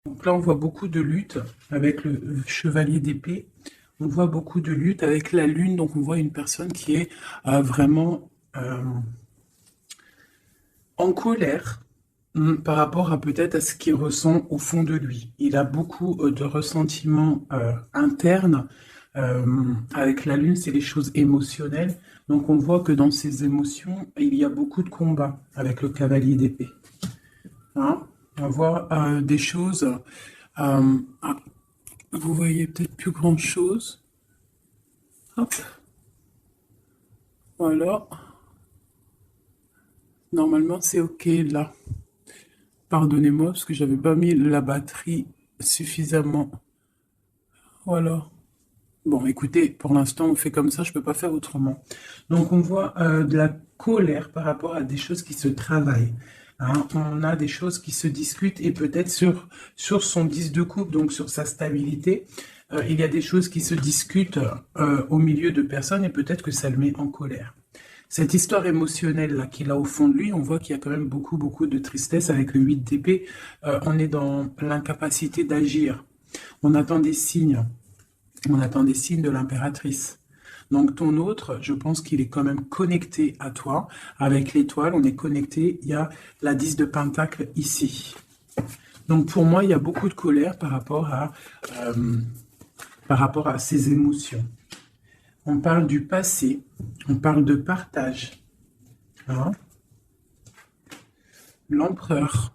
Donc là, on voit beaucoup de lutte avec le chevalier d'épée. On voit beaucoup de lutte avec la lune. Donc, on voit une personne qui est vraiment en colère par rapport à peut-être à ce qu'il ressent au fond de lui. Il a beaucoup de ressentiments internes. Avec la lune, c'est les choses émotionnelles. Donc, on voit que dans ces émotions, il y a beaucoup de combats avec le cavalier d'épée. Hein, on voit des choses. Euh, ah, vous voyez peut-être plus grand-chose. Hop, voilà. Normalement, c'est OK là. Pardonnez-moi parce que j'avais pas mis la batterie suffisamment. Voilà. Bon, écoutez, pour l'instant, on fait comme ça, je peux pas faire autrement. Donc, on voit de la colère par rapport à des choses qui se travaillent. Hein. On a des choses qui se discutent et peut-être sur son 10 de coupe, donc sur sa stabilité, il y a des choses qui se discutent au milieu de personnes et peut-être que ça le met en colère. Cette histoire émotionnelle là qu'il a au fond de lui, on voit qu'il y a quand même beaucoup de tristesse avec le 8 d'épée. On est dans l'incapacité d'agir. On attend des signes. On attend des signes de l'impératrice. Donc ton autre, je pense qu'il est quand même connecté à toi. Avec l'étoile, on est connecté. Il y a la 10 de Pentacle ici. Donc pour moi, il y a beaucoup de colère par rapport à ces émotions. On parle du passé, on parle de partage. Hein. L'empereur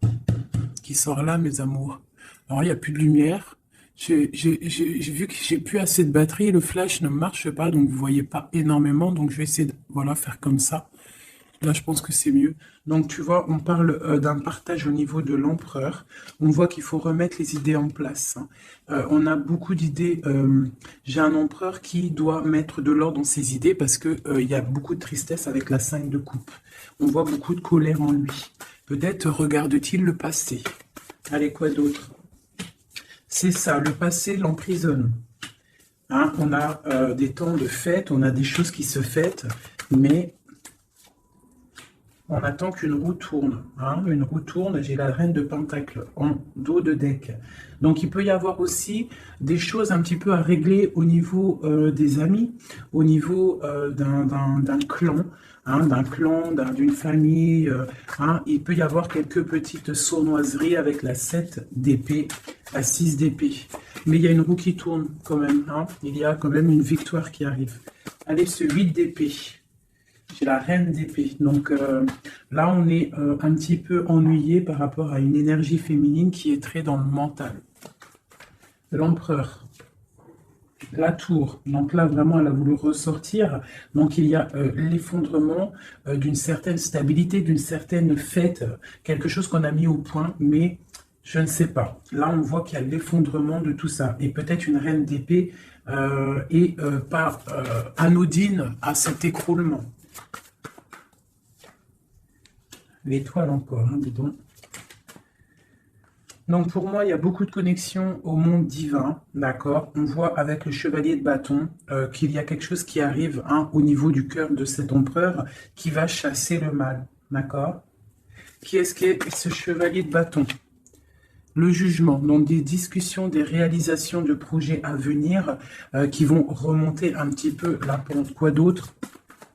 qui sort là, mes amours. Alors, il n'y a plus de lumière. J'ai vu que j'ai plus assez de batterie. Le flash ne marche pas, donc vous ne voyez pas énormément. Donc, je vais essayer de voilà, faire comme ça. Là, je pense que c'est mieux. Donc, tu vois, on parle d'un partage au niveau de l'empereur. On voit qu'il faut remettre les idées en place. Hein. On a beaucoup d'idées. J'ai un empereur qui doit mettre de l'ordre dans ses idées parce que il y a beaucoup de tristesse avec la 5 de coupe. On voit beaucoup de colère en lui. Peut-être regarde-t-il le passé. Allez, quoi d'autre? C'est ça, le passé l'emprisonne. Hein, on a des temps de fête, on a des choses qui se fêtent, mais on attend qu'une roue tourne. Hein, une roue tourne, j'ai la reine de Pentacle en dos de deck. Donc il peut y avoir aussi des choses un petit peu à régler au niveau des amis, au niveau d'un clan, hein, d'une famille. Hein, il peut y avoir quelques petites sournoiseries avec la 7 d'épée, la 6 d'épée. Mais il y a une roue qui tourne quand même. Hein, il y a quand même une victoire qui arrive. Allez, ce 8 d'épée. J'ai la reine d'épée. Donc là, on est un petit peu ennuyé par rapport à une énergie féminine qui est très dans le mental. L'empereur. La tour. Donc là, vraiment, elle a voulu ressortir. Donc il y a l'effondrement d'une certaine stabilité, d'une certaine fête, quelque chose qu'on a mis au point, mais je ne sais pas. Là, on voit qu'il y a l'effondrement de tout ça. Et peut-être une reine d'épée est pas anodine à cet écroulement. L'étoile encore, hein, dis donc. Donc pour moi, il y a beaucoup de connexions au monde divin, d'accord. On voit avec le chevalier de bâton qu'il y a quelque chose qui arrive hein, au niveau du cœur de cet empereur qui va chasser le mal, d'accord. Qui est-ce qu'est ce chevalier de bâton? Le jugement, donc des discussions, des réalisations de projets à venir qui vont remonter un petit peu la pente. Quoi d'autre?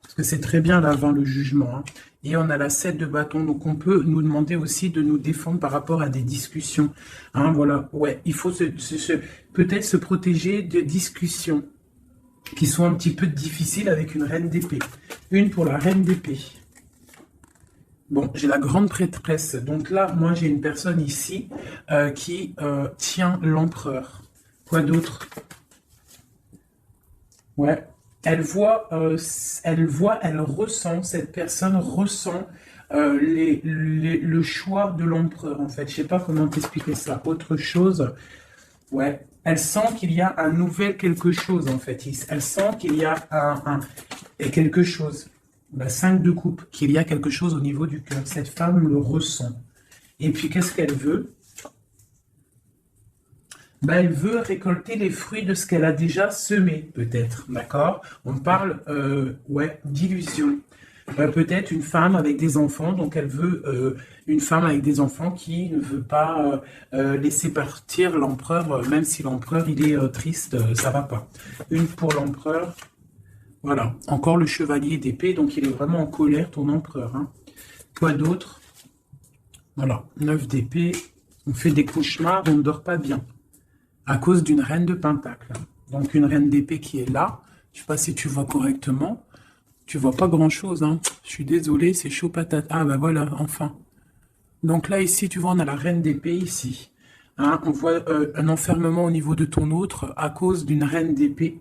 Parce que c'est très bien là, 20, le jugement. Hein. Et on a la 7 de bâton, donc on peut nous demander aussi de nous défendre par rapport à des discussions. Hein, voilà, ouais, il faut peut-être se protéger de discussions qui sont un petit peu difficiles avec une reine d'épée. Une pour la reine d'épée. Bon, j'ai la grande prêtresse. Donc là, moi, j'ai une personne ici qui tient l'empereur. Quoi d'autre? Ouais. Elle ressent, cette personne ressent le choix de l'empereur, en fait. Je sais pas comment t'expliquer ça. Autre chose, ouais. Elle sent qu'il y a un nouvel quelque chose, en fait. Elle sent qu'il y a et quelque chose. La 5 de coupe, qu'il y a quelque chose au niveau du cœur. Cette femme le ressent. Et puis, qu'est-ce qu'elle veut? Ben, elle veut récolter les fruits de ce qu'elle a déjà semé, peut-être, d'accord. On parle, ouais, d'illusion. Peut-être une femme avec des enfants, donc elle veut une femme avec des enfants qui ne veut pas laisser partir l'empereur, même si l'empereur il est triste, ça va pas. Une pour l'empereur, voilà. Encore le chevalier d'épée, donc il est vraiment en colère, ton empereur. Hein. Quoi d'autre? Voilà, 9 d'épée, on fait des cauchemars, on ne dort pas bien, à cause d'une reine de pentacle. Donc une reine d'épée qui est là, je ne sais pas si tu vois correctement, tu vois pas grand-chose, hein. Je suis désolé, c'est chaud patate. Ah ben voilà, enfin. Donc là, ici, tu vois, on a la reine d'épée, ici. Hein, on voit un enfermement au niveau de ton autre à cause d'une reine d'épée.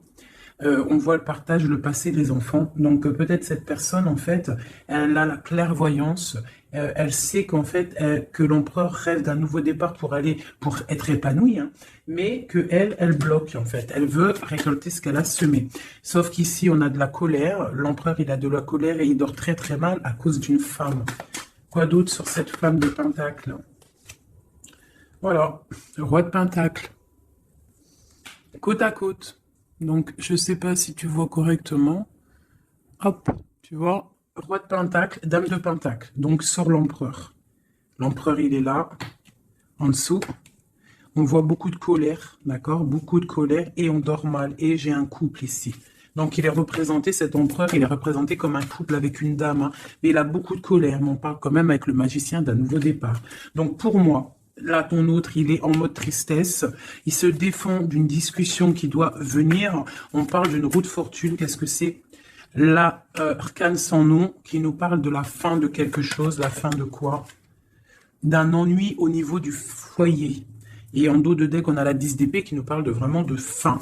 On voit le partage, le passé des enfants. Donc peut-être cette personne, en fait, elle a la clairvoyance. Elle sait qu'en fait, que l'empereur rêve d'un nouveau départ pour être épanoui, hein, mais que elle bloque en fait. Elle veut récolter ce qu'elle a semé. Sauf qu'ici, on a de la colère. L'empereur, il a de la colère et il dort très très mal à cause d'une femme. Quoi d'autre sur cette femme de Pentacle? Voilà, le roi de Pentacle, côte à côte. Donc, je ne sais pas si tu vois correctement. Hop, tu vois, roi de Pentacle, dame de Pentacle. Donc, sur l'empereur. L'empereur, il est là, en dessous. On voit beaucoup de colère, d'accord? Beaucoup de colère et on dort mal. Et j'ai un couple ici. Donc, il est représenté, cet empereur, il est représenté comme un couple avec une dame. Hein, mais il a beaucoup de colère. Mais on parle quand même avec le magicien d'un nouveau départ. Donc, pour moi, là, ton autre, il est en mode tristesse. Il se défend d'une discussion qui doit venir. On parle d'une roue de fortune. Qu'est-ce que c'est? La arcane sans nom qui nous parle de la fin de quelque chose. La fin de quoi? D'un ennui au niveau du foyer. Et en dos de deck, on a la 10 d'épée qui nous parle de vraiment de fin.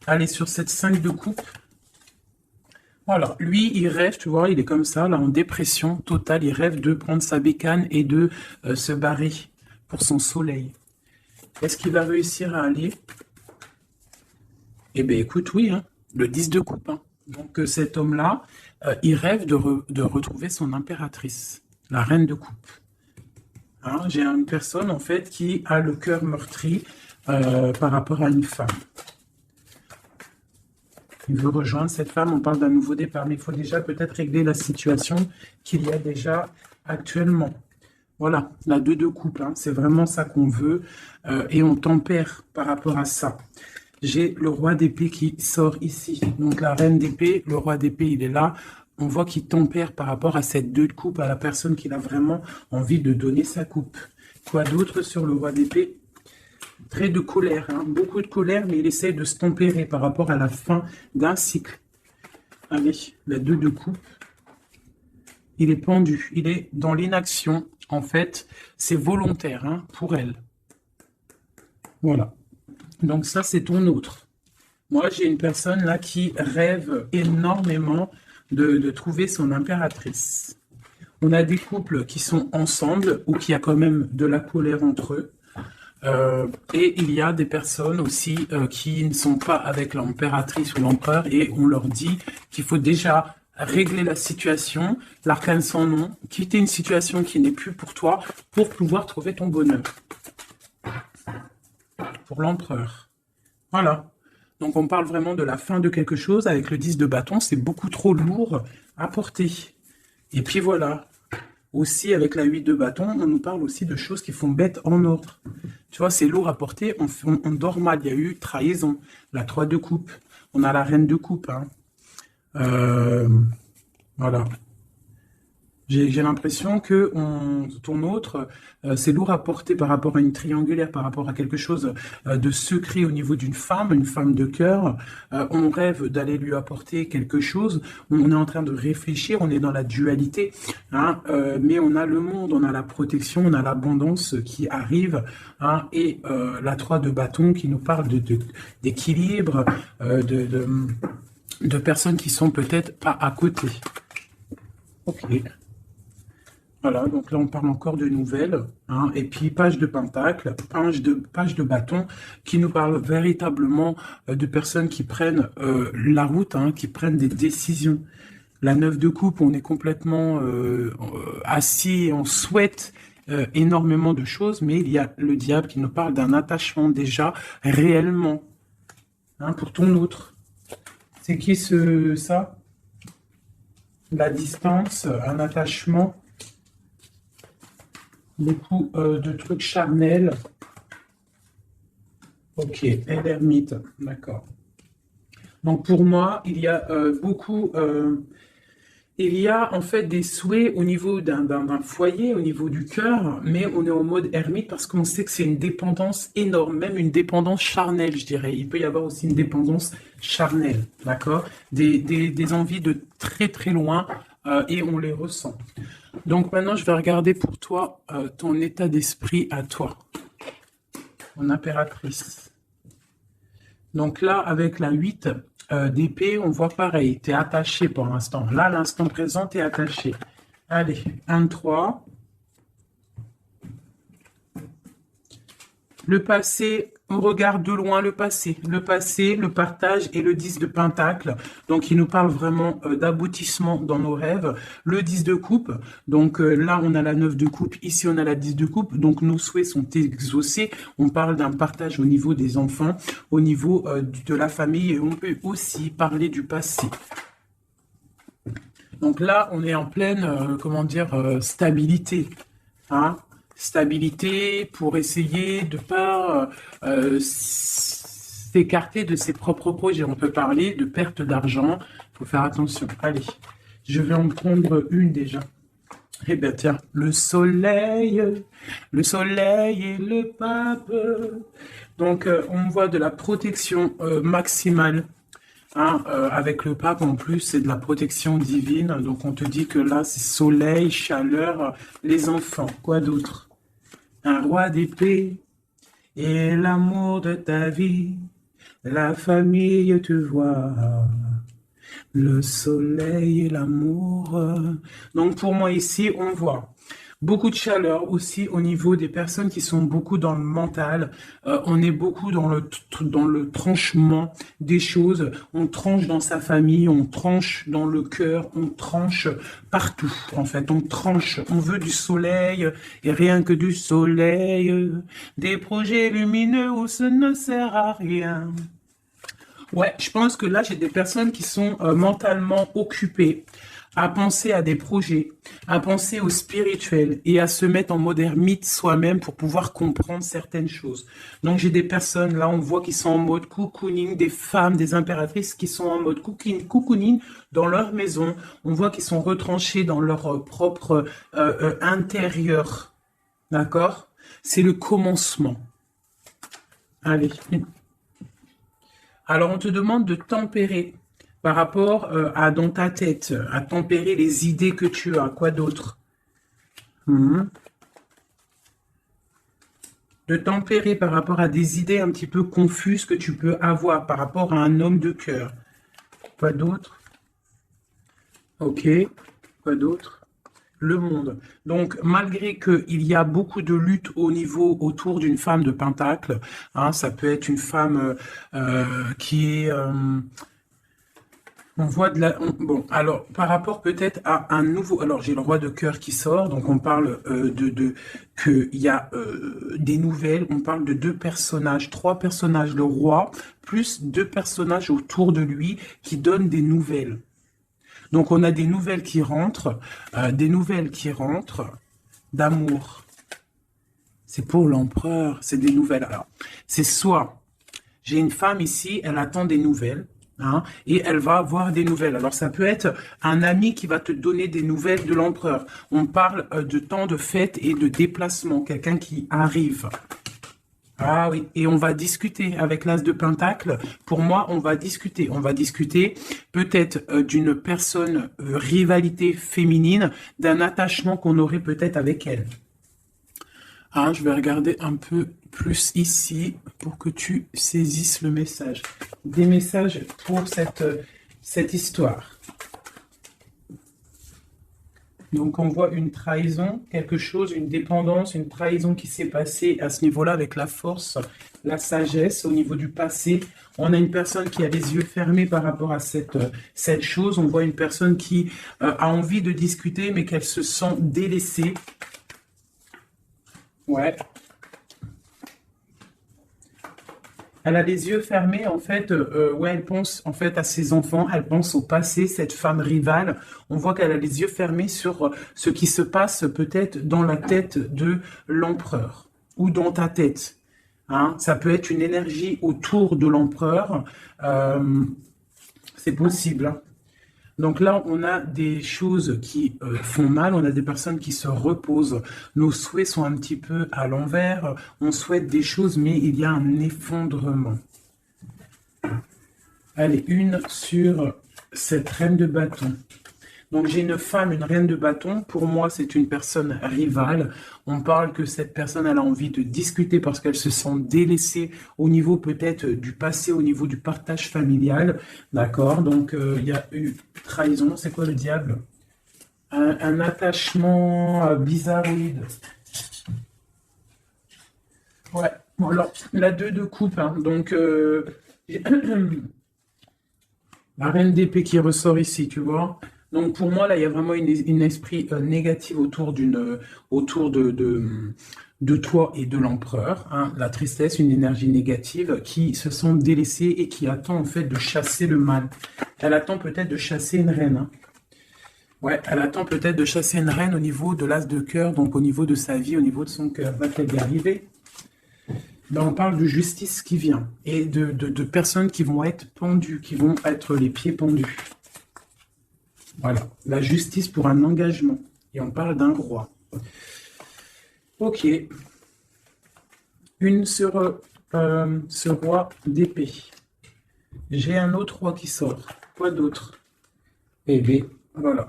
Allez, sur cette 5 de coupe. Voilà, lui, il rêve, tu vois, il est comme ça, là, en dépression totale. Il rêve de prendre sa bécane et de se barrer pour son soleil. Est-ce qu'il va réussir à aller? Eh bien, écoute, oui, hein, le 10 de coupe. Hein. Donc, cet homme-là, il rêve de retrouver son impératrice, la reine de coupe. Hein, j'ai une personne, en fait, qui a le cœur meurtri par rapport à une femme. Il veut rejoindre cette femme, on parle d'un nouveau départ, mais il faut déjà peut-être régler la situation qu'il y a déjà actuellement. Voilà, la 2 de coupe, hein, c'est vraiment ça qu'on veut, et on tempère par rapport à ça. J'ai le roi d'épée qui sort ici, donc la reine d'épée, le roi d'épée, il est là. On voit qu'il tempère par rapport à cette 2 de coupe, à la personne qui a vraiment envie de donner sa coupe. Quoi d'autre sur le roi d'épée? Très de colère, hein, beaucoup de colère, mais il essaie de se tempérer par rapport à la fin d'un cycle. Allez, la 2 de coupe. Il est pendu, il est dans l'inaction. En fait, c'est volontaire hein, pour elle. Voilà. Donc ça, c'est ton autre. Moi, j'ai une personne là qui rêve énormément de trouver son impératrice. On a des couples qui sont ensemble ou qui a quand même de la colère entre eux. Et il y a des personnes aussi qui ne sont pas avec l'impératrice ou l'empereur et on leur dit qu'il faut déjà régler la situation, l'arcane sans nom, quitter une situation qui n'est plus pour toi pour pouvoir trouver ton bonheur. Pour l'empereur. Voilà. Donc on parle vraiment de la fin de quelque chose avec le 10 de bâton, c'est beaucoup trop lourd à porter. Et puis voilà. Aussi, avec la 8 de bâton, on nous parle aussi de choses qui font bête en ordre. Tu vois, c'est lourd à porter, on dort mal. Il y a eu trahison, la 3 de coupe. On a la reine de coupe. Hein. Voilà. J'ai l'impression que ton autre, c'est lourd à porter par rapport à une triangulaire, par rapport à quelque chose de secret au niveau d'une femme, une femme de cœur. On rêve d'aller lui apporter quelque chose. On est en train de réfléchir, on est dans la dualité. Hein, mais on a le monde, on a la protection, on a l'abondance qui arrive. Hein, et la 3 de bâton qui nous parle d'équilibre, de personnes qui sont peut-être pas à côté. Ok. Voilà, donc là on parle encore de nouvelles, hein, et puis page de pentacle, page de bâton, qui nous parle véritablement de personnes qui prennent la route, hein, qui prennent des décisions. La 9 de coupe, on est complètement assis et on souhaite énormément de choses, mais il y a le diable qui nous parle d'un attachement déjà réellement, hein, pour ton autre. C'est qui ça? la distance, un attachement, beaucoup de trucs charnels. Ok, et l'ermite, d'accord. Donc pour moi, il y a il y a en fait des souhaits au niveau d'un foyer, au niveau du cœur, mais on est en mode ermite parce qu'on sait que c'est une dépendance énorme, même une dépendance charnelle, je dirais. Il peut y avoir aussi une dépendance charnelle, d'accord? Des envies de très très loin et on les ressent. Donc maintenant, je vais regarder pour toi ton état d'esprit à toi, mon impératrice. Donc là, avec la 8 d'épée, on voit pareil. Tu es attaché pour l'instant. Là, l'instant présent, tu es attaché. Allez, 1, 3. Le passé, on regarde de loin le passé. Le passé, le partage et le 10 de pentacle. Donc, il nous parle vraiment d'aboutissement dans nos rêves. Le 10 de coupe. Donc, là, on a la 9 de coupe. Ici, on a la 10 de coupe. Donc, nos souhaits sont exaucés. On parle d'un partage au niveau des enfants, au niveau de la famille. Et on peut aussi parler du passé. Donc là, on est en pleine, comment dire, stabilité. Hein, stabilité pour essayer de pas s'écarter de ses propres projets. On peut parler de perte d'argent. Il faut faire attention. Allez, je vais en prendre une déjà. Eh bien, tiens, le soleil et le pape. Donc, on voit de la protection maximale. Hein, avec le pape, en plus, c'est de la protection divine. Donc, on te dit que là, c'est soleil, chaleur, les enfants. Quoi d'autre? Un roi d'épée et l'amour de ta vie. La famille te voit. Le soleil et l'amour. Donc, pour moi, ici, on voit beaucoup de chaleur aussi au niveau des personnes qui sont beaucoup dans le mental. On est beaucoup dans le tranchement des choses. On tranche dans sa famille, on tranche dans le cœur, on tranche partout. En fait, on tranche. On veut du soleil et rien que du soleil. Des projets lumineux où ce ne sert à rien. Ouais, je pense que là, j'ai des personnes qui sont mentalement occupées à penser à des projets, à penser au spirituel et à se mettre en mode ermite soi-même pour pouvoir comprendre certaines choses. Donc j'ai des personnes, là on voit qui sont en mode cocooning, des femmes, des impératrices qui sont en mode cocooning dans leur maison. On voit qu'ils sont retranchés dans leur propre intérieur. D'accord? C'est le commencement. Allez. Alors on te demande de tempérer par rapport à dans ta tête, à tempérer les idées que tu as. Quoi d'autre? De tempérer par rapport à des idées un petit peu confuses que tu peux avoir par rapport à un homme de cœur. Quoi d'autre? Ok. Quoi d'autre? Le monde. Donc, malgré qu'il y a beaucoup de lutte au niveau autour d'une femme de pentacle, hein, ça peut être une femme qui est... on voit de la... bon, alors, par rapport peut-être à un nouveau... Alors, j'ai le roi de cœur qui sort, donc on parle qu'il y a des nouvelles, on parle de deux personnages, trois personnages, le roi, plus deux personnages autour de lui qui donnent des nouvelles. Donc, on a des nouvelles qui rentrent d'amour. C'est pour l'empereur, c'est des nouvelles. Alors, c'est soit, j'ai une femme ici, elle attend des nouvelles, hein, et elle va avoir des nouvelles. Alors, ça peut être un ami qui va te donner des nouvelles de l'empereur. On parle de temps de fête et de déplacement, quelqu'un qui arrive. Ah oui, et on va discuter avec l'As de Pentacle. Pour moi, on va discuter. On va discuter peut-être d'une personne, rivalité féminine, d'un attachement qu'on aurait peut-être avec elle. Ah, je vais regarder un peu plus ici pour que tu saisisses le message. Des messages pour cette histoire. Donc on voit une trahison, quelque chose, une dépendance, une trahison qui s'est passée à ce niveau-là avec la force, la sagesse au niveau du passé. On a une personne qui a les yeux fermés par rapport à cette chose. On voit une personne qui a envie de discuter mais qu'elle se sent délaissée. Ouais. Elle a les yeux fermés, en fait, ouais, elle pense en fait à ses enfants, elle pense au passé, cette femme rivale. On voit qu'elle a les yeux fermés sur ce qui se passe peut-être dans la tête de l'empereur ou dans ta tête. Hein. Ça peut être une énergie autour de l'empereur, euh, c'est possible. Hein. Donc là, on a des choses qui font mal, on a des personnes qui se reposent. Nos souhaits sont un petit peu à l'envers. On souhaite des choses, mais il y a un effondrement. Allez, une sur cette reine de bâton. Donc j'ai une femme, une reine de bâton. Pour moi, c'est une personne rivale. On parle que cette personne, elle a envie de discuter parce qu'elle se sent délaissée au niveau peut-être du passé, au niveau du partage familial. D'accord? Donc il y a eu trahison. C'est quoi le diable? Un attachement bizarroïde. Ouais. Bon, alors, la 2 de coupe. Hein. Donc la reine d'épée qui ressort ici, tu vois. Donc pour moi, là, il y a vraiment une esprit négatif autour de toi et de l'empereur. Hein. La tristesse, une énergie négative qui se sent délaissée et qui attend en fait de chasser le mal. Elle attend peut-être de chasser une reine. Hein. Ouais, elle attend peut-être de chasser une reine au niveau de l'as de cœur, donc au niveau de sa vie, au niveau de son cœur. Va-t-elle y arriver? Ben, on parle de justice qui vient et de personnes qui vont être pendues, qui vont être les pieds pendus. Voilà, la justice pour un engagement. Et on parle d'un roi. Ok. Une sur ce roi d'épée. J'ai un autre roi qui sort. Quoi d'autre? Eh bien, voilà.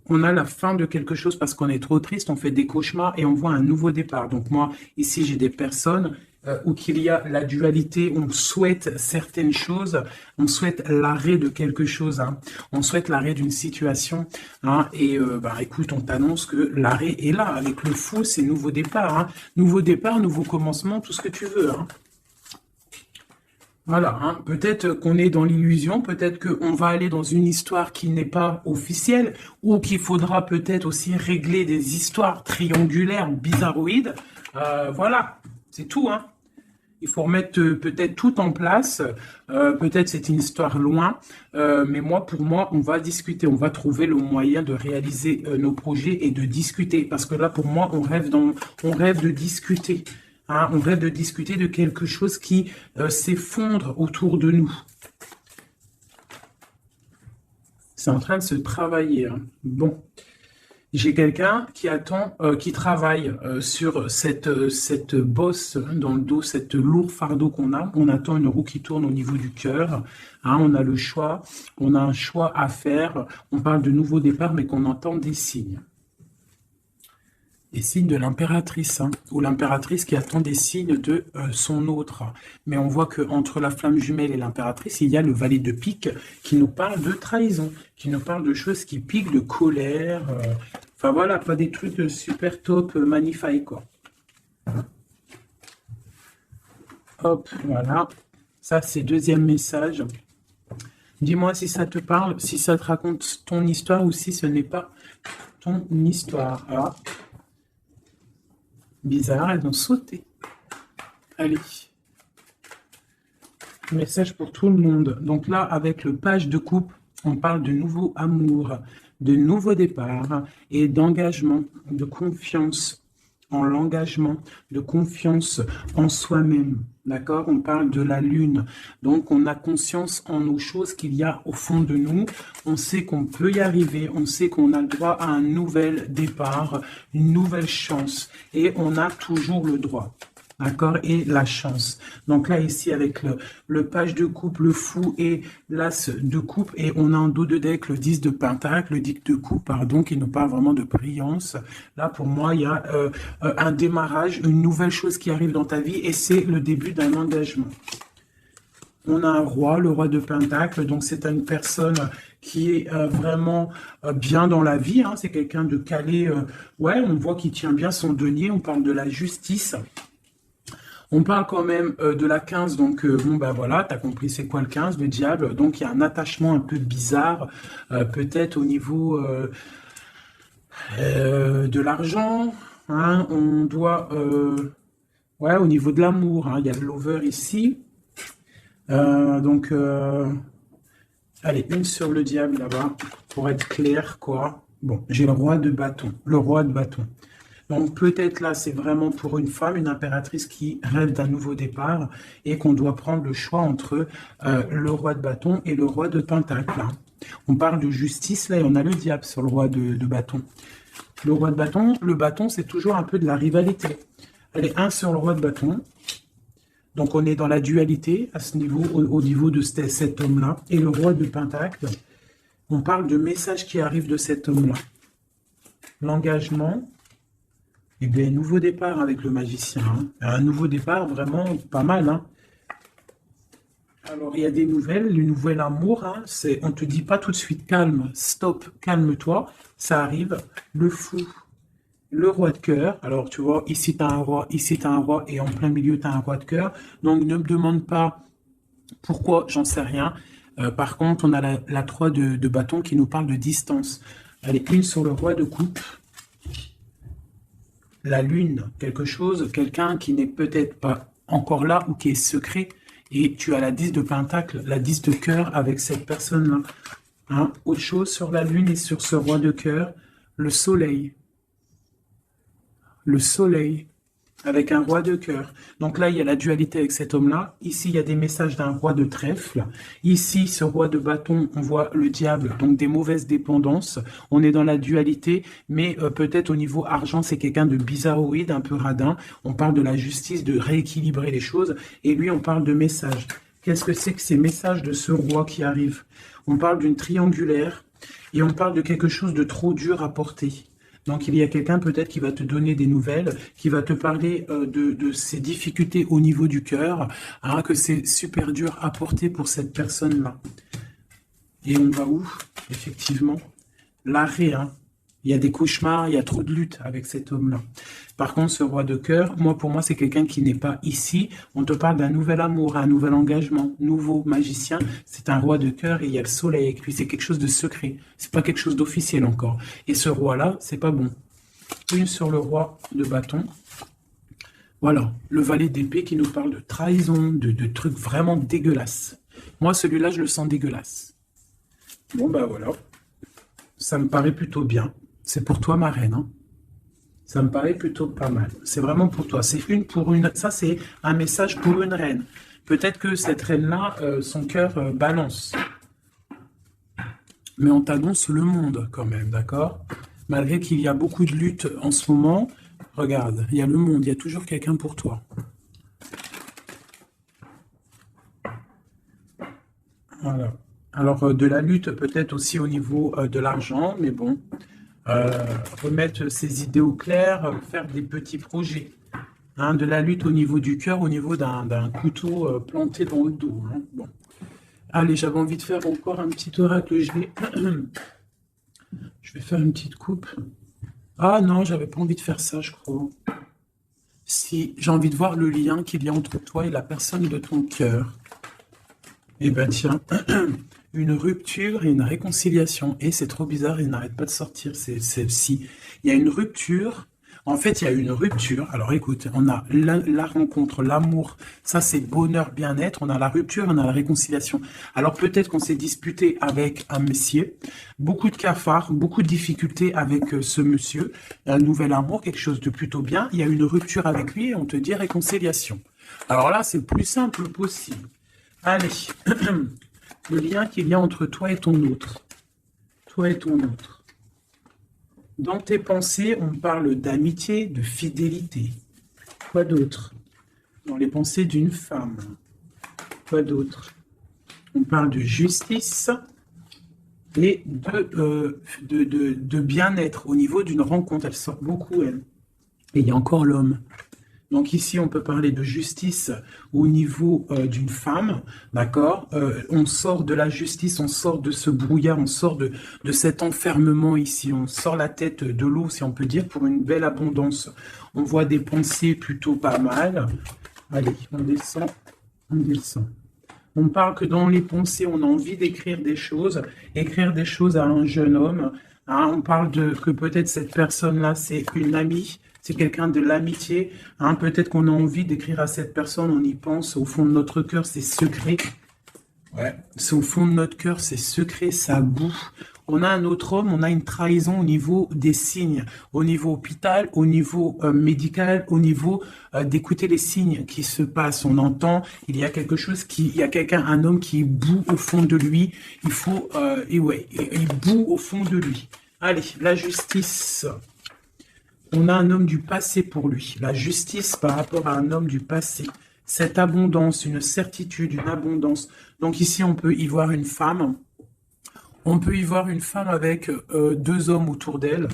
On a la fin de quelque chose parce qu'on est trop triste, on fait des cauchemars et on voit un nouveau départ. Donc moi, ici, j'ai des personnes où qu'il y a la dualité, on souhaite certaines choses, on souhaite l'arrêt de quelque chose, hein. On souhaite l'arrêt d'une situation, hein, et bah, écoute, on t'annonce que l'arrêt est là. Avec le fou, c'est nouveau départ, hein. Nouveau départ, nouveau commencement, tout ce que tu veux. Hein. Voilà, hein. Peut-être qu'on est dans l'illusion, peut-être qu'on va aller dans une histoire qui n'est pas officielle, ou qu'il faudra peut-être aussi régler des histoires triangulaires, bizarroïdes. Voilà, c'est tout, hein. Il faut remettre peut-être tout en place. Peut-être c'est une histoire loin, mais moi, pour moi, on va discuter. On va trouver le moyen de réaliser nos projets et de discuter. Parce que là, pour moi, on rêve de discuter. Hein, on rêve de discuter de quelque chose qui s'effondre autour de nous. C'est en train de se travailler. Hein. Bon. J'ai quelqu'un qui attend, qui travaille sur cette bosse hein, dans le dos, cette lourd fardeau qu'on a. On attend une roue qui tourne au niveau du cœur. Hein, on a le choix, on a un choix à faire. On parle de nouveau départ, mais qu'on entend des signes. Des signes de l'impératrice, hein, ou l'impératrice qui attend des signes de son autre. Mais on voit qu'entre la flamme jumelle et l'impératrice, il y a le valet de pique qui nous parle de trahison, qui nous parle de choses qui piquent, de colère. Enfin voilà, pas des trucs super top, magnifiques, quoi. Hop, voilà. Ça, c'est deuxième message. Dis-moi si ça te parle, si ça te raconte ton histoire ou si ce n'est pas ton histoire. Ah. Bizarre, elles ont sauté. Allez. Message pour tout le monde. Donc là, avec le page de coupe, on parle de nouveau amour, de nouveau départ et d'engagement, de confiance en l'engagement, de confiance en soi-même. D'accord? On parle de la lune. Donc, on a conscience en nos choses qu'il y a au fond de nous. On sait qu'on peut y arriver. On sait qu'on a le droit à un nouvel départ, une nouvelle chance. Et on a toujours le droit. D'accord? Et la chance. Donc là, ici, avec le page de coupe, le fou et l'as de coupe, et on a en dos de deck le 10 de pentacle, le 10 de coupe, pardon, qui nous parle vraiment de brillance. Là, pour moi, il y a un démarrage, une nouvelle chose qui arrive dans ta vie, et c'est le début d'un engagement. On a un roi, le roi de pentacle, donc c'est une personne qui est vraiment bien dans la vie, hein, c'est quelqu'un de calé, ouais, on voit qu'il tient bien son denier, on parle de la justice. On parle quand même de la 15, donc bon ben voilà, tu as compris c'est quoi le 15, le diable, donc il y a un attachement un peu bizarre, peut-être au niveau de l'argent, hein, on doit, ouais, au niveau de l'amour, hein, il y a le lover ici, Donc, allez, une sur le diable là-bas, pour être clair, quoi. Bon, j'ai le roi de bâton, le roi de bâton. Donc peut-être là, c'est vraiment pour une femme, une impératrice qui rêve d'un nouveau départ et qu'on doit prendre le choix entre le roi de bâton et le roi de pentacle, hein. On parle de justice là et on a le diable sur le roi de bâton. Le roi de bâton, le bâton, c'est toujours un peu de la rivalité. Allez, un sur le roi de bâton. Donc on est dans la dualité à ce niveau, au niveau de cet homme-là. Et le roi de pentacle, on parle de messages qui arrivent de cet homme-là. L'engagement, et bien nouveau départ avec le magicien, hein. Un nouveau départ vraiment pas mal, hein. Alors il y a des nouvelles, le nouvel amour, hein, on ne te dit pas tout de suite calme, stop, calme-toi, ça arrive, le fou. Le roi de cœur, alors tu vois, ici tu as un roi, ici tu as un roi, et en plein milieu tu as un roi de cœur. Donc ne me demande pas pourquoi, j'en sais rien. Par contre, on a la 3 de bâton qui nous parle de distance. Allez, une sur le roi de coupe. La lune, quelque chose, quelqu'un qui n'est peut-être pas encore là ou qui est secret. Et tu as la 10 de pentacle, la 10 de cœur avec cette personne-là. Hein, autre chose sur la lune et sur ce roi de cœur, le soleil. Le soleil, avec un roi de cœur. Donc là, il y a la dualité avec cet homme-là. Ici, il y a des messages d'un roi de trèfle. Ici, ce roi de bâton, on voit le diable, donc des mauvaises dépendances. On est dans la dualité, mais peut-être au niveau argent, c'est quelqu'un de bizarroïde, un peu radin. On parle de la justice, de rééquilibrer les choses. Et lui, on parle de messages. Qu'est-ce que c'est que ces messages de ce roi qui arrive? On parle d'une triangulaire et on parle de quelque chose de trop dur à porter. Donc il y a quelqu'un peut-être qui va te donner des nouvelles, qui va te parler de ses difficultés au niveau du cœur, hein, que c'est super dur à porter pour cette personne-là. Et on va où? Effectivement, l'arrêt, hein. Il y a des cauchemars, il y a trop de lutte avec cet homme-là. Par contre, ce roi de cœur, pour moi, c'est quelqu'un qui n'est pas ici. On te parle d'un nouvel amour, un nouvel engagement, nouveau magicien. C'est un roi de cœur et il y a le soleil avec lui. C'est quelque chose de secret. C'est pas quelque chose d'officiel encore. Et ce roi-là, c'est pas bon. Une sur le roi de bâton. Voilà, le valet d'épée qui nous parle de trahison, de trucs vraiment dégueulasses. Moi, celui-là, je le sens dégueulasse. Bon, bah voilà. Ça me paraît plutôt bien. C'est pour toi, ma reine, hein. Ça me paraît plutôt pas mal. C'est vraiment pour toi. C'est une pour une. Ça, c'est un message pour une reine. Peut-être que cette reine-là, son cœur balance. Mais on t'annonce le monde quand même, d'accord? Malgré qu'il y a beaucoup de luttes en ce moment, regarde, il y a le monde, il y a toujours quelqu'un pour toi. Voilà. Alors, de la lutte peut-être aussi au niveau de l'argent, mais bon. Remettre ses idées au clair, faire des petits projets. Hein, de la lutte au niveau du cœur, au niveau d'un couteau planté dans le dos, hein. Bon. Allez, j'avais envie de faire encore un petit oracle. Je vais faire une petite coupe. Ah non, j'avais pas envie de faire ça, je crois. Si, j'ai envie de voir le lien qu'il y a entre toi et la personne de ton cœur. Eh ben tiens, une rupture et une réconciliation. Et c'est trop bizarre, il n'arrête pas de sortir. C'est si. Il y a une rupture. En fait, il y a une rupture. Alors écoute, on a la rencontre, l'amour, ça c'est bonheur, bien-être. On a la rupture, on a la réconciliation. Alors peut-être qu'on s'est disputé avec un monsieur, beaucoup de cafards, beaucoup de difficultés avec ce monsieur, un nouvel amour, quelque chose de plutôt bien. Il y a une rupture avec lui et on te dit réconciliation. Alors là, c'est le plus simple possible. Allez, le lien qu'il y a entre toi et ton autre. Toi et ton autre. Dans tes pensées, on parle d'amitié, de fidélité. Quoi d'autre? Dans les pensées d'une femme. Quoi d'autre? On parle de justice et de bien-être au niveau d'une rencontre. Elle sort beaucoup, elle. Et il y a encore l'homme. Donc ici, on peut parler de justice au niveau d'une femme, d'accord? On sort de la justice, on sort de ce brouillard, on sort de cet enfermement ici, on sort la tête de l'eau, si on peut dire, pour une belle abondance. On voit des pensées plutôt pas mal. Allez, on descend, on descend. On parle que dans les pensées, on a envie d'écrire des choses à un jeune homme. Hein, on parle que peut-être cette personne-là, c'est une amie, c'est quelqu'un de l'amitié. Hein, peut-être qu'on a envie d'écrire à cette personne, on y pense, au fond de notre cœur, c'est secret. Ouais. C'est au fond de notre cœur, c'est secret, ça boue. On a un autre homme, on a une trahison au niveau des signes, au niveau hôpital, au niveau médical, au niveau d'écouter les signes qui se passent. On entend, il y a quelque chose il y a quelqu'un, un homme qui boue au fond de lui. Il faut, et ouais, il boue au fond de lui. Allez, la justice. On a un homme du passé pour lui. La justice par rapport à un homme du passé. Cette abondance, une certitude, une abondance. Donc ici, on peut y voir une femme. On peut y voir une femme avec deux hommes autour d'elle,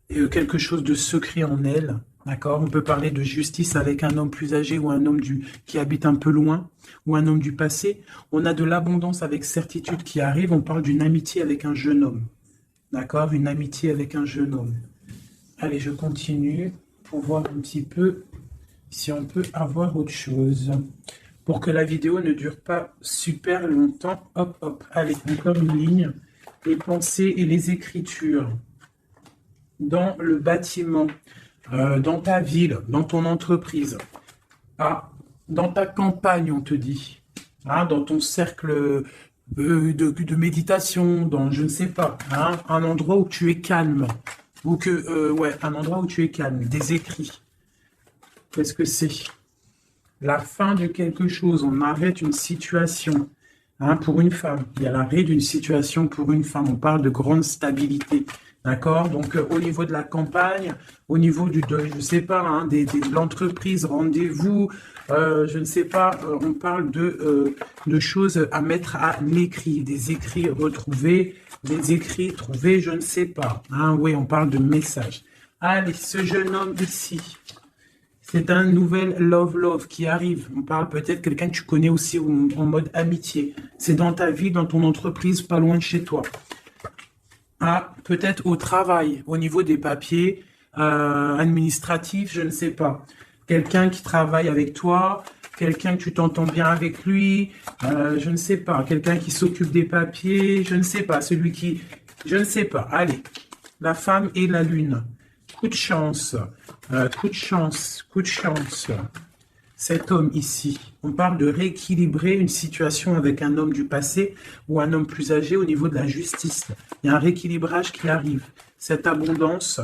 et quelque chose de secret en elle, d'accord? On peut parler de justice avec un homme plus âgé ou un homme qui habite un peu loin, ou un homme du passé. On a de l'abondance avec certitude qui arrive, on parle d'une amitié avec un jeune homme, d'accord? Une amitié avec un jeune homme. Allez, je continue pour voir un petit peu si on peut avoir autre chose. Pour que la vidéo ne dure pas super longtemps. Hop, hop. Allez, encore une ligne. Les pensées et les écritures. Dans le bâtiment, dans ta ville, dans ton entreprise. Ah, dans ta campagne, on te dit. Hein, dans ton cercle de méditation, dans, je ne sais pas, hein, un endroit où tu es calme. Ou que, ouais, un endroit où tu es calme. Des écrits. Qu'est-ce que c'est ? La fin de quelque chose, on arrête une situation, hein, pour une femme. Il y a l'arrêt d'une situation pour une femme. On parle de grande stabilité, d'accord? Donc, au niveau de la campagne, au niveau je ne sais pas, hein, de l'entreprise, rendez-vous, je ne sais pas, on parle de choses à mettre à l'écrit, des écrits retrouvés, des écrits trouvés, je ne sais pas. Hein, oui, on parle de messages. Allez, ce jeune homme ici. C'est un nouvel love qui arrive. On parle peut-être quelqu'un que tu connais aussi en mode amitié. C'est dans ta vie, dans ton entreprise, pas loin de chez toi. Ah, peut-être au travail, au niveau des papiers administratifs, je ne sais pas. Quelqu'un qui travaille avec toi, quelqu'un que tu t'entends bien avec lui, je ne sais pas. Quelqu'un qui s'occupe des papiers, je ne sais pas. Celui qui... Je ne sais pas. Allez, la femme et la lune. Coup de chance, coup de chance, coup de chance. Cet homme ici, on parle de rééquilibrer une situation avec un homme du passé ou un homme plus âgé au niveau de la justice. Il y a un rééquilibrage qui arrive. Cette abondance,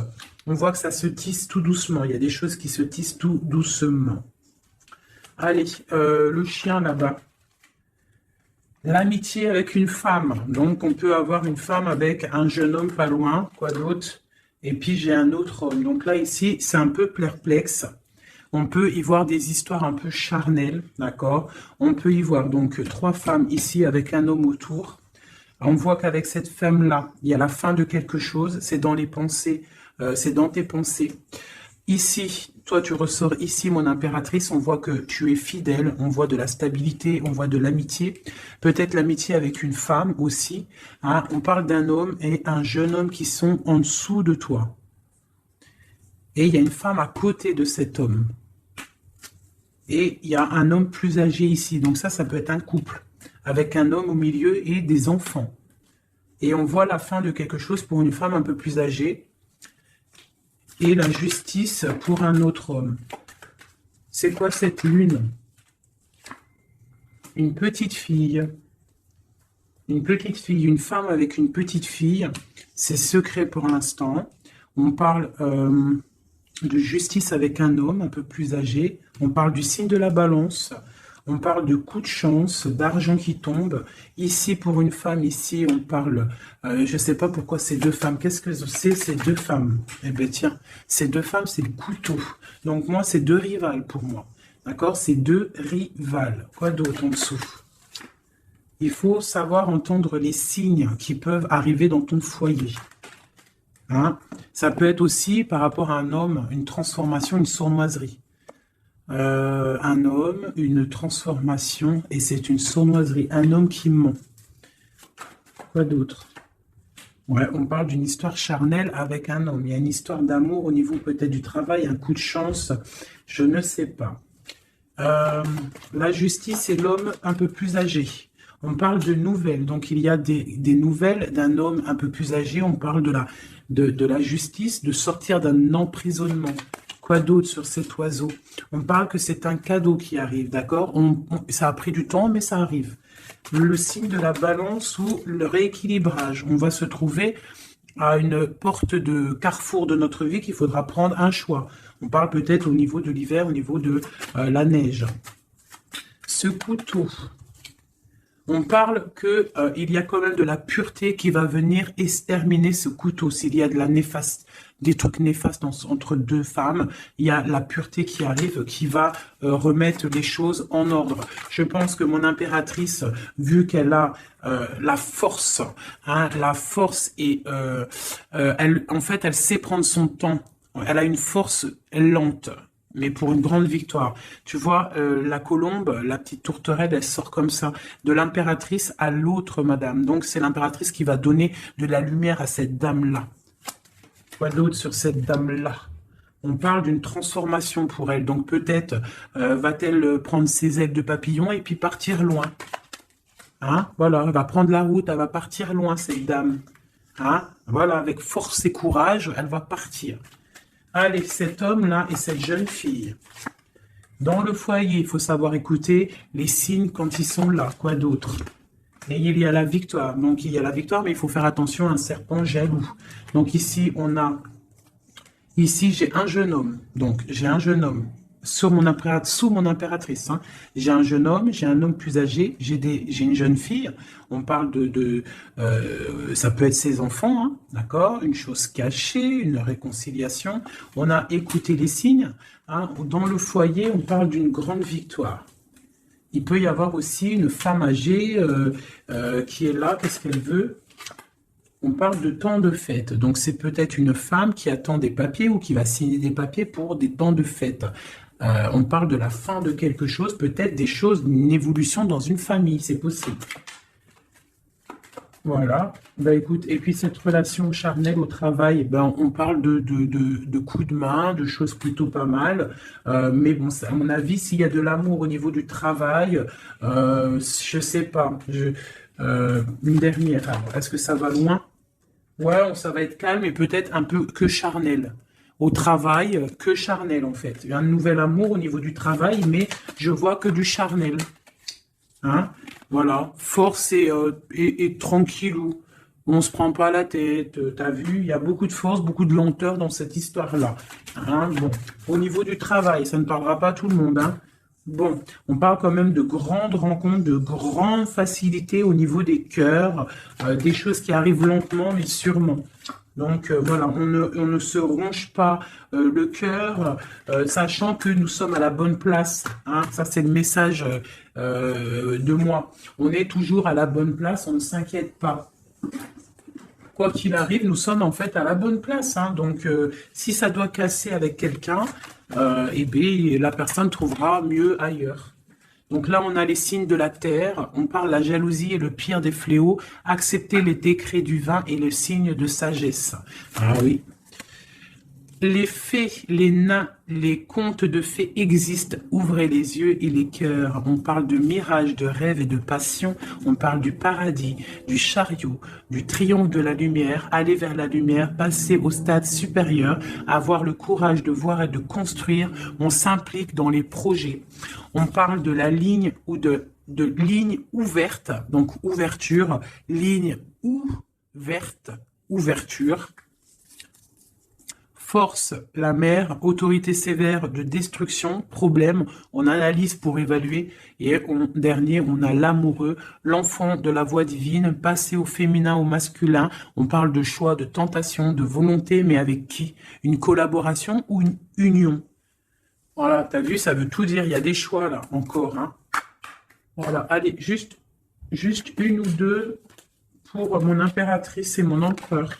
on voit que ça se tisse tout doucement. Il y a des choses qui se tissent tout doucement. Allez, le chien là-bas. L'amitié avec une femme. Donc, on peut avoir une femme avec un jeune homme pas loin. Quoi d'autre ? Et puis, j'ai un autre homme. Donc là, ici, c'est un peu perplexe. On peut y voir des histoires un peu charnelles, d'accord? On peut y voir donc trois femmes ici avec un homme autour. On voit qu'avec cette femme-là, il y a la fin de quelque chose. C'est dans les pensées, c'est dans tes pensées. Ici, toi, tu ressors ici, mon impératrice, on voit que tu es fidèle, on voit de la stabilité, on voit de l'amitié. Peut-être l'amitié avec une femme aussi. Hein. On parle d'un homme et un jeune homme qui sont en dessous de toi. Et il y a une femme à côté de cet homme. Et il y a un homme plus âgé ici. Donc ça peut être un couple, avec un homme au milieu et des enfants. Et on voit la fin de quelque chose pour une femme un peu plus âgée. Et la justice pour un autre homme. C'est quoi cette lune? Une petite fille. Une petite fille, une femme avec une petite fille. C'est secret pour l'instant. On parle de justice avec un homme un peu plus âgé. On parle du signe de la balance. On parle de coup de chance, d'argent qui tombe. Ici, pour une femme, ici, on parle... je ne sais pas pourquoi ces deux femmes. Qu'est-ce que c'est ces deux femmes? Eh bien, tiens, ces deux femmes, c'est le couteau. Donc, moi, c'est deux rivales pour moi. D'accord? C'est deux rivales. Quoi d'autre en dessous? Il faut savoir entendre les signes qui peuvent arriver dans ton foyer. Hein? Ça peut être aussi, par rapport à un homme, une transformation, une sournoiserie. Un homme, une transformation, et c'est une sournoiserie. Un homme qui ment. Quoi d'autre? Ouais, on parle d'une histoire charnelle avec un homme. Il y a une histoire d'amour au niveau peut-être du travail, un coup de chance, je ne sais pas. La justice et l'homme un peu plus âgé. On parle de nouvelles, donc il y a des nouvelles d'un homme un peu plus âgé. On parle de la justice, de sortir d'un emprisonnement. Quoi d'autre sur cet oiseau? On parle que c'est un cadeau qui arrive, d'accord? Ça a pris du temps, mais ça arrive. Le signe de la balance ou le rééquilibrage. On va se trouver à une porte de carrefour de notre vie qu'il faudra prendre un choix. On parle peut-être au niveau de l'hiver, au niveau de la neige. Ce couteau, on parle que il y a quand même de la pureté qui va venir exterminer ce couteau. S'il y a de la néfaste, des trucs néfastes entre deux femmes, il y a la pureté qui arrive, qui va remettre les choses en ordre. Je pense que mon impératrice, vu qu'elle a la force, hein, la force et en fait, elle sait prendre son temps. Elle a une force lente, mais pour une grande victoire. Tu vois, la colombe, la petite tourterelle, elle sort comme ça, de l'impératrice à l'autre madame. Donc, c'est l'impératrice qui va donner de la lumière à cette dame-là. Quoi d'autre sur cette dame-là? On parle d'une transformation pour elle. Donc, peut-être va-t-elle prendre ses ailes de papillon et puis partir loin. Hein? Voilà, elle va prendre la route, elle va partir loin, cette dame. Hein? Voilà, avec force et courage, elle va partir. Allez, cet homme-là et cette jeune fille. Dans le foyer, il faut savoir écouter les signes quand ils sont là. Quoi d'autre? Et il y a la victoire. Donc, il y a la victoire, mais il faut faire attention à un serpent jaloux. Donc, ici, on a... Ici, j'ai un jeune homme. Donc, j'ai un jeune homme sous mon impératrice. Hein. J'ai un jeune homme, j'ai un homme plus âgé, j'ai une jeune fille. On parle ça peut être ses enfants, hein, d'accord? Une chose cachée, une réconciliation. On a écouté les signes. Hein. Dans le foyer, on parle d'une grande victoire. Il peut y avoir aussi une femme âgée qui est là. Qu'est-ce qu'elle veut? On parle de temps de fête. Donc, c'est peut-être une femme qui attend des papiers ou qui va signer des papiers pour des temps de fête. On parle de la fin de quelque chose, peut-être des choses, une évolution dans une famille, c'est possible. Voilà. Ben, écoute, et puis cette relation charnelle au travail, ben, on parle de coups de main, de choses plutôt pas mal. Mais bon, à mon avis, s'il y a de l'amour au niveau du travail, je sais pas. Une dernière, alors, est-ce que ça va loin? Ouais, ça va être calme et peut-être un peu que charnel. Au travail, que charnel en fait. Il y a un nouvel amour au niveau du travail, mais je vois que du charnel. Hein? Voilà, force et tranquillou. On se prend pas la tête, t'as vu, il y a beaucoup de force, beaucoup de lenteur dans cette histoire-là. Hein? Bon, au niveau du travail, ça ne parlera pas à tout le monde. Hein? Bon, on parle quand même de grandes rencontres, de grandes facilités au niveau des cœurs, des choses qui arrivent lentement mais sûrement. Donc voilà, on ne se ronge pas le cœur, sachant que nous sommes à la bonne place. Hein, ça, c'est le message de moi. On est toujours à la bonne place, on ne s'inquiète pas. Quoi qu'il arrive, nous sommes en fait à la bonne place. Hein, donc, si ça doit casser avec quelqu'un, eh bien, la personne trouvera mieux ailleurs. Donc là, on a les signes de la terre, on parle de la jalousie et le pire des fléaux, accepter les décrets du vin et le signe de sagesse. Ah oui. Les fées, les nains, les contes de fées existent. Ouvrez les yeux et les cœurs. On parle de mirage, de rêve et de passion. On parle du paradis, du chariot, du triomphe de la lumière. Aller vers la lumière, passer au stade supérieur, avoir le courage de voir et de construire. On s'implique dans les projets. On parle de la ligne ou de ligne ouverte, donc ouverture, ligne ouverte, ouverture. Force, la mer, autorité sévère de destruction, problème, on analyse pour évaluer. Et dernier, on a l'amoureux, l'enfant de la voix divine, passer au féminin, au masculin. On parle de choix, de tentation, de volonté, mais avec qui? Une collaboration ou une union? Voilà, t'as vu, ça veut tout dire. Il y a des choix là, encore. Hein. Voilà, allez, juste une ou deux pour mon impératrice et mon empereur.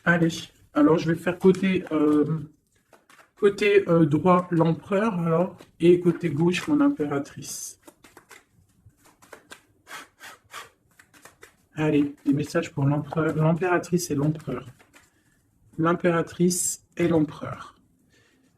Allez. Alors, je vais faire côté droit l'empereur, alors, et côté gauche mon impératrice. Allez, des messages pour l'empereur, l'impératrice et l'empereur. L'impératrice et l'empereur.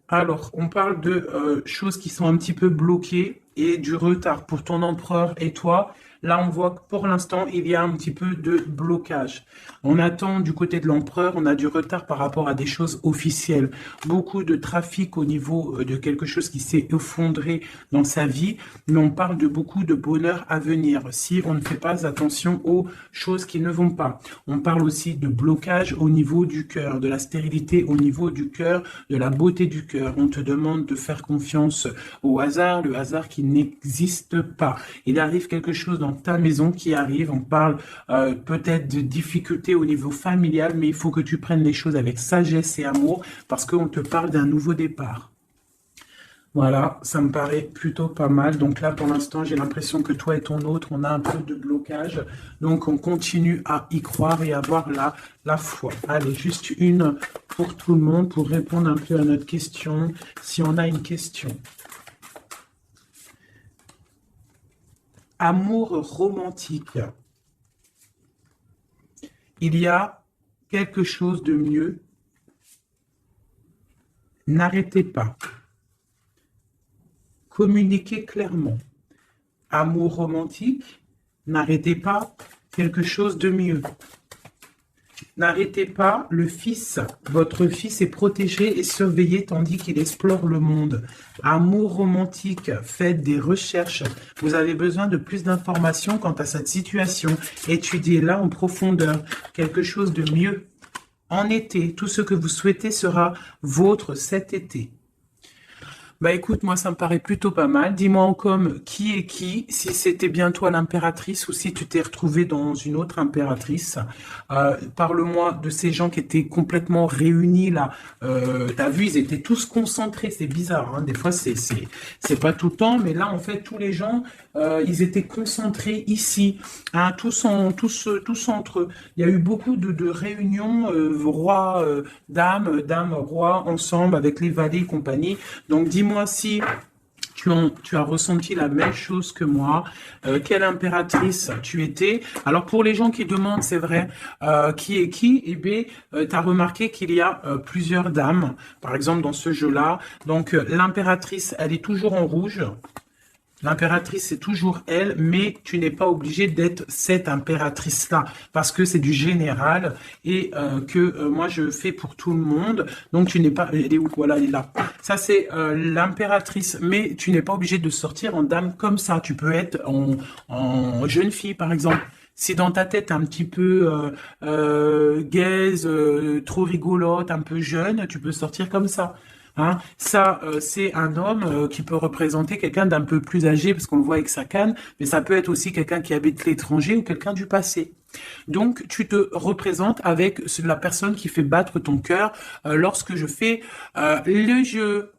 Alors, on parle de choses qui sont un petit peu bloquées et du retard pour ton empereur et toi. Là, on voit que pour l'instant, il y a un petit peu de blocage. On attend du côté de l'empereur, on a du retard par rapport à des choses officielles. Beaucoup de trafic au niveau de quelque chose qui s'est effondré dans sa vie, mais on parle de beaucoup de bonheur à venir si on ne fait pas attention aux choses qui ne vont pas. On parle aussi de blocage au niveau du cœur, de la stérilité au niveau du cœur, de la beauté du cœur. On te demande de faire confiance au hasard, le hasard qui n'existe pas. Il arrive quelque chose dans ta maison qui arrive, on parle peut-être de difficultés au niveau familial, mais il faut que tu prennes les choses avec sagesse et amour parce qu'on te parle d'un nouveau départ. Voilà, ça me paraît plutôt pas mal. Donc là, pour l'instant, j'ai l'impression que toi et ton autre, on a un peu de blocage. Donc, on continue à y croire et avoir la foi. Allez, juste une pour tout le monde pour répondre un peu à notre question, si on a une question. Amour romantique. Il y a quelque chose de mieux. N'arrêtez pas. Communiquez clairement. Amour romantique, n'arrêtez pas quelque chose de mieux. N'arrêtez pas le fils. Votre fils est protégé et surveillé tandis qu'il explore le monde. Amour romantique, faites des recherches. Vous avez besoin de plus d'informations quant à cette situation. Étudiez-la en profondeur. Quelque chose de mieux. En été, tout ce que vous souhaitez sera vôtre cet été. Bah écoute, moi ça me paraît plutôt pas mal. Dis-moi en com qui est qui, si c'était bien toi l'impératrice ou si tu t'es retrouvé dans une autre impératrice. Parle-moi de ces gens qui étaient complètement réunis là. T'as vu, ils étaient tous concentrés. C'est bizarre, hein. Des fois c'est pas tout le temps, mais là en fait tous les gens ils étaient concentrés ici, hein, tous entre eux. Il y a eu beaucoup de réunions roi, dame, roi ensemble avec les valets et compagnie. Donc dis-moi si tu as ressenti la même chose que moi. Quelle impératrice tu étais? Alors pour les gens qui demandent, c'est vrai, qui est qui? Eh bien, tu as remarqué qu'il y a plusieurs dames, par exemple dans ce jeu-là. Donc l'impératrice, elle est toujours en rouge. L'impératrice, c'est toujours elle, mais tu n'es pas obligé d'être cette impératrice-là, parce que c'est du général et que moi, je fais pour tout le monde. Donc, tu n'es pas... Elle est où? Voilà, elle est là. Ça, c'est l'impératrice, mais tu n'es pas obligé de sortir en dame comme ça. Tu peux être en jeune fille, par exemple. Si dans ta tête, un petit peu gaze, trop rigolote, un peu jeune, tu peux sortir comme ça. Hein, ça, c'est un homme qui peut représenter quelqu'un d'un peu plus âgé, parce qu'on le voit avec sa canne, mais ça peut être aussi quelqu'un qui habite l'étranger ou quelqu'un du passé. Donc, tu te représentes avec la personne qui fait battre ton cœur lorsque je fais le jeu.